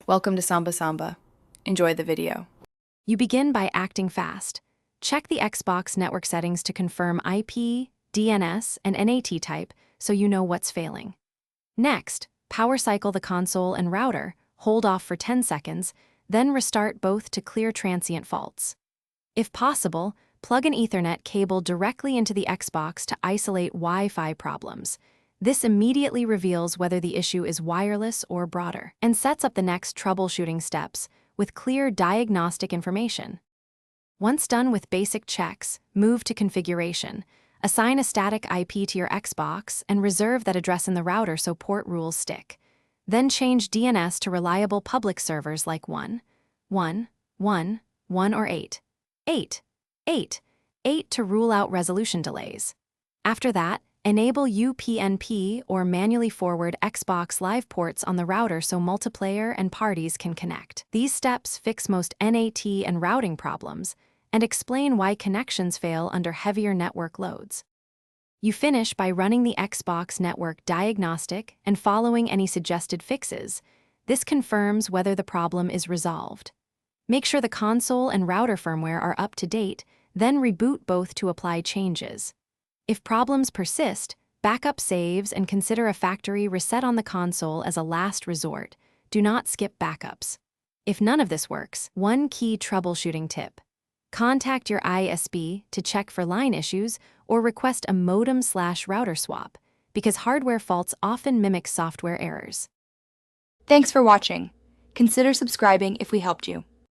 Welcome to Samba Samba. Enjoy the video. You begin by acting fast. Check the Xbox network settings to confirm IP, DNS, and NAT type so you know what's failing. Next, power cycle the console and router, hold off for 10 seconds, then restart both to clear transient faults. If possible, plug an Ethernet cable directly into the Xbox to isolate Wi-Fi problems. This immediately reveals whether the issue is wireless or broader, and sets up the next troubleshooting steps with clear diagnostic information. Once done with basic checks, move to configuration. Assign a static IP to your Xbox and reserve that address in the router so port rules stick. Then change DNS to reliable public servers like 1, 1, 1, 1 or 8. 8, 8, 8 to rule out resolution delays. After that, enable UPnP or manually forward Xbox Live ports on the router so multiplayer and parties can connect. These steps fix most NAT and routing problems and explain why connections fail under heavier network loads. You finish by running the Xbox network diagnostic and following any suggested fixes. This confirms whether the problem is resolved. Make sure the console and router firmware are up to date, then reboot both to apply changes. If problems persist, backup saves and consider a factory reset on the console as a last resort. Do not skip backups. If none of this works, one key troubleshooting tip. Contact your ISP to check for line issues or request a modem/router swap, because hardware faults often mimic software errors. Thanks for watching. Consider subscribing if we helped you.